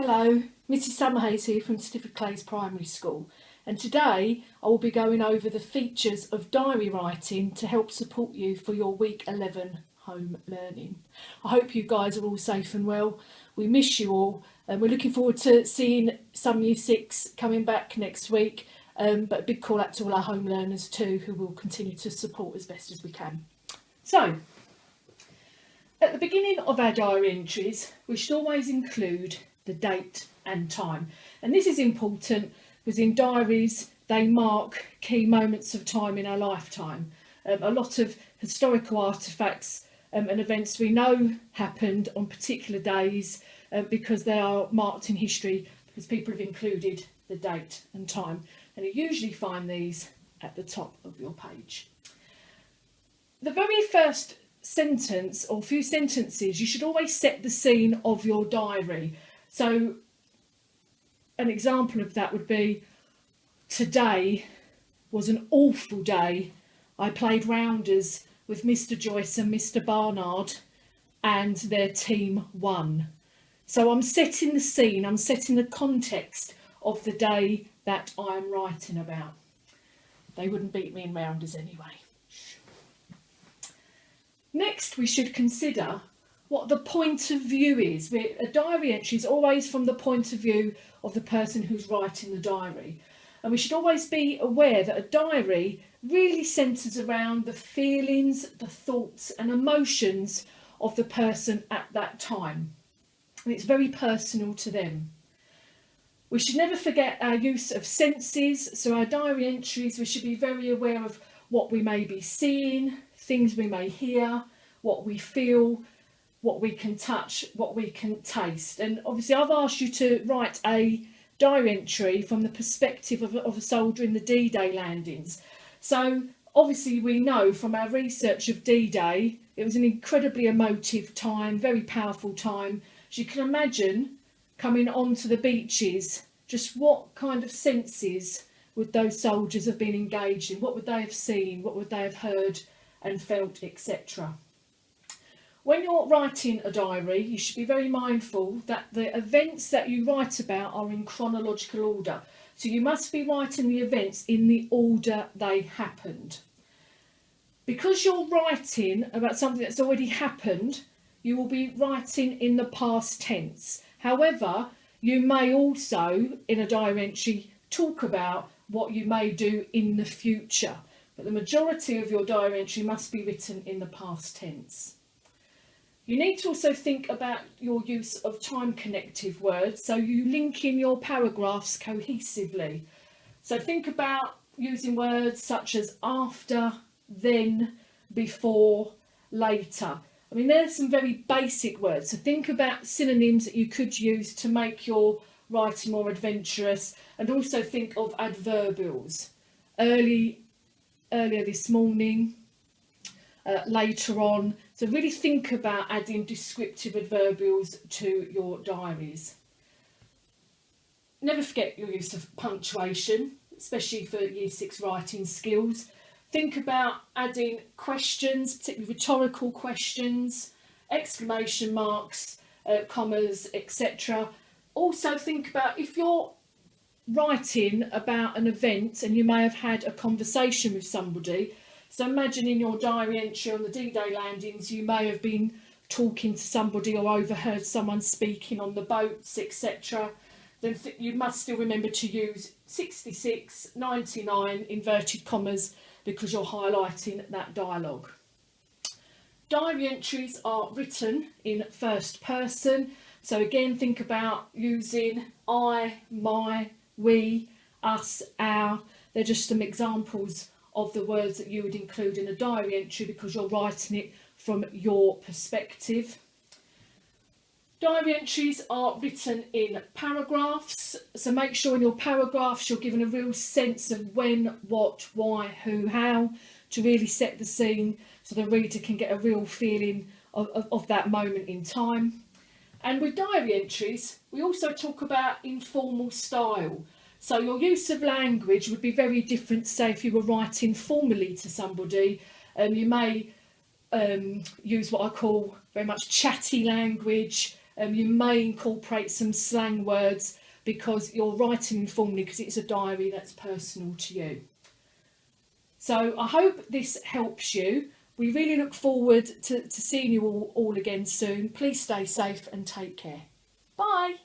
Hello, Mrs Summerhayes here from Stifford Clays Primary School, and today I will be going over the features of diary writing to help support you for your week 11 home learning. I hope you guys are all safe and well. We miss you all and we're looking forward to seeing some Year 6 coming back next week, but a big call out to all our home learners too, who will continue to support as best as we can. So, at the beginning of our diary entries, we should always include the date and time. And this is important because in diaries, they mark key moments of time in our lifetime. A lot of historical artefacts and events we know happened on particular days because they are marked in history because people have included the date and time. And you usually find these at the top of your page. The very first sentence or few sentences, you should always set the scene of your diary. So an example of that would be, today was an awful day. I played rounders with Mr Joyce and Mr Barnard and their team won. So I'm setting the scene, I'm setting the context of the day that I'm writing about. They wouldn't beat me in rounders anyway. Next, we should consider what the point of view is. A diary entry is always from the point of view of the person who's writing the diary. And we should always be aware that a diary really centres around the feelings, the thoughts and emotions of the person at that time. And it's very personal to them. We should never forget our use of senses. So our diary entries, we should be very aware of what we may be seeing, things we may hear, what we feel, what we can touch, what we can taste. And obviously I've asked you to write a diary entry from the perspective of a soldier in the D-Day landings. So obviously we know from our research of D-Day, it was an incredibly emotive time, very powerful time. As you can imagine, coming onto the beaches, just what kind of senses would those soldiers have been engaged in? What would they have seen? What would they have heard and felt, etc.? When you're writing a diary, you should be very mindful that the events that you write about are in chronological order. So you must be writing the events in the order they happened. Because you're writing about something that's already happened, you will be writing in the past tense. However, you may also, in a diary entry, talk about what you may do in the future. But the majority of your diary entry must be written in the past tense. You need to also think about your use of time connective words, so you link in your paragraphs cohesively. So think about using words such as after, then, before, later. I mean, there's some very basic words, so think about synonyms that you could use to make your writing more adventurous, and also think of adverbials. Earlier this morning, later on. So really think about adding descriptive adverbials to your diaries. Never forget your use of punctuation, especially for Year 6 writing skills. Think about adding questions, particularly rhetorical questions, exclamation marks, commas, etc. Also think about if you're writing about an event and you may have had a conversation with somebody. So imagine in your diary entry on the D-Day landings, you may have been talking to somebody or overheard someone speaking on the boats, etc. Then you must still remember to use 66, 99, inverted commas, because you're highlighting that dialogue. Diary entries are written in first person. So again, think about using I, my, we, us, our. They're just some examples of the words that you would include in a diary entry because you're writing it from your perspective. Diary entries are written in paragraphs, so make sure in your paragraphs you're given a real sense of when, what, why, who, how, to really set the scene so the reader can get a real feeling of that moment in time. And with diary entries, we also talk about informal style. So your use of language would be very different, say, if you were writing formally to somebody. You may use what I call very much chatty language, You may incorporate some slang words because you're writing informally, because it's a diary that's personal to you. So I hope this helps you. We really look forward to seeing you all again soon. Please stay safe and take care. Bye.